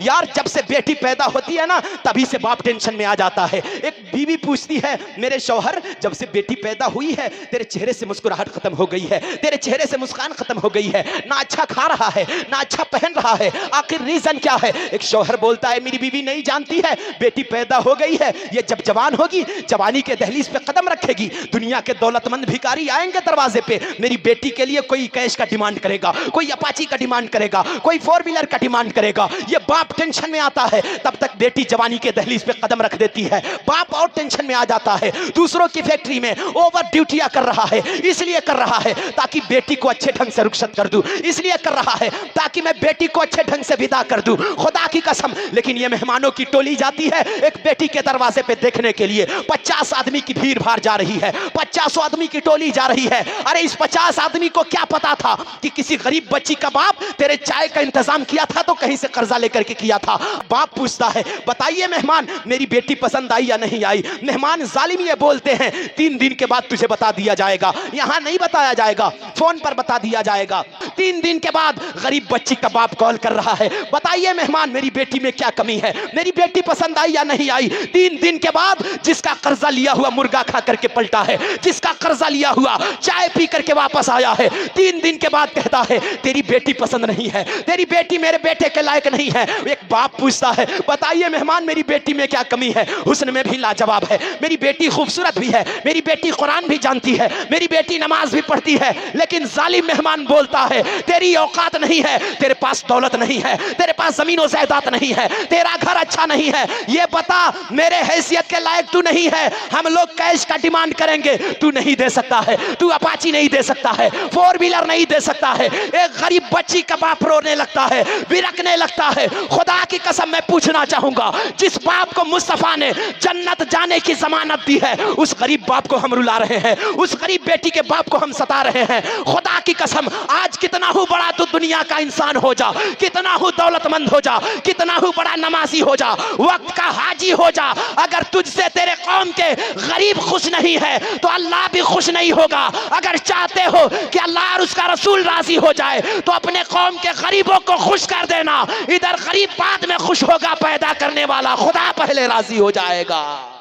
यार जब से बेटी पैदा होती है ना तभी से बाप टेंशन में आ जाता है। एक बीवी पूछती है, मेरे शौहर जब से बेटी पैदा हुई है तेरे चेहरे से मुस्कुराहट खत्म हो गई है, तेरे चेहरे से मुस्कान खत्म हो गई है, ना अच्छा खा रहा है ना अच्छा पहन रहा है, आखिर रीजन क्या है? एक शौहर बोलता है, मेरी बीवी नहीं जानती है, बेटी पैदा हो गई है, ये जब जवान होगी जवानी के दहलीज पे कदम रखेगी, दुनिया के दौलतमंद भिखारी आएंगे दरवाजे पे, मेरी बेटी के लिए कोई कैश का डिमांड करेगा, कोई अपाची का डिमांड करेगा, कोई 4 व्हीलर का डिमांड करेगा। ये बाप टेंशन में आता है, तब तक बेटी जवानी के दहलीज पे कदम रख देती है। बाप और टेंशन में आ जाता है, दूसरों की फैक्ट्री में ओवर ड्यूटियां कर रहा है, इसलिए कर रहा है ताकि बेटी को अच्छे ढंग से रुखसत कर दूं, इसलिए कर रहा है ताकि मैं बेटी को अच्छे ढंग से विदा कर दूं। खुदा की कसम, लेकिन ये मेहमानों की टोली जाती है एक बेटी के दरवाजे पे देखने के लिए। 50 आदमी की भीड़ भाड़ जा रही है, 50 आदमी की टोली जा रही है। अरे इस 50 आदमी को क्या पता था कि किसी गरीब बच्ची का बाप तेरे चाय का इंतजाम किया था तो कहीं से कर्जा लेकर के किया था। बाप पूछता है, बताइए मेहमान मेरी बेटी पसंद आई या नहीं आई? मेहमान जालिम ये बोलते हैं, 3 दिन के बाद तुझे बता दिया जाएगा। यहां नहीं बताया जाएगा, फोन पर बता दिया जाएगा। 3 दिन के बाद गरीब बच्ची का बाप कॉल कर रहा है, बताइए मेहमान मेरी बेटी में क्या कमी है, मेरी बेटी पसंद आई या नहीं आई? 3 दिन के बाद जिसका कर्जा लिया हुआ मुर्गा खा करके पलटा है, जिसका कर्जा लिया हुआ चाय पी करके वापस आया है, 3 दिन के बाद कहता है तेरी बेटी पसंद नहीं है, तेरी बेटी मेरे बेटे के लायक नहीं है। एक बाप पूछता है, बताइए मेहमान मेरी बेटी में क्या कमी है? हुस्न में भी लाजवाब है, मेरी बेटी खूबसूरत भी है, मेरी बेटी कुरान भी जानती है, मेरी बेटी नमाज भी पढ़ती है, लेकिन जालिम मेहमान बोलता है तेरी औकात नहीं है, तेरे पास दौलत नहीं है, तेरे पास जमीन और जायदाद नहीं है, तेरा घर अच्छा नहीं है, ये बता मेरे हैसियत के लायक तू नहीं है। हम लोग कैश का डिमांड करेंगे, तू नहीं दे सकता है, तू अपाची नहीं दे सकता है, 4 व्हीलर नहीं दे सकता है। एक गरीब बच्ची का बाप रोने लगता है, बिरकने लगता है। खुदा की कसम मैं पूछना चाहूंगा, जिस बाप को मुस्तफा ने जन्नत जाने की जमानत दी है उस गरीब बाप को हम रुला रहे हैं, उस गरीब बेटी के बाप को हम सता रहे हैं। खुदा की कसम, आज कितना हो बड़ा तू दुनिया का इंसान हो जा, कितना हो दौलतमंद हो जा, कितना हो बड़ा नमाजी हो जा, वक्त का हाजी हो जा, अगर तुझसे तेरे कौम के गरीब खुश नहीं है तो अल्लाह भी खुश नहीं होगा। अगर चाहते हो कि अल्लाह और उसका रसूल राजी हो जाए तो अपने कौम के गरीबों को खुश कर देना। इधर गरीब बाद में खुश होगा, पैदा करने वाला खुदा पहले राजी हो जाएगा।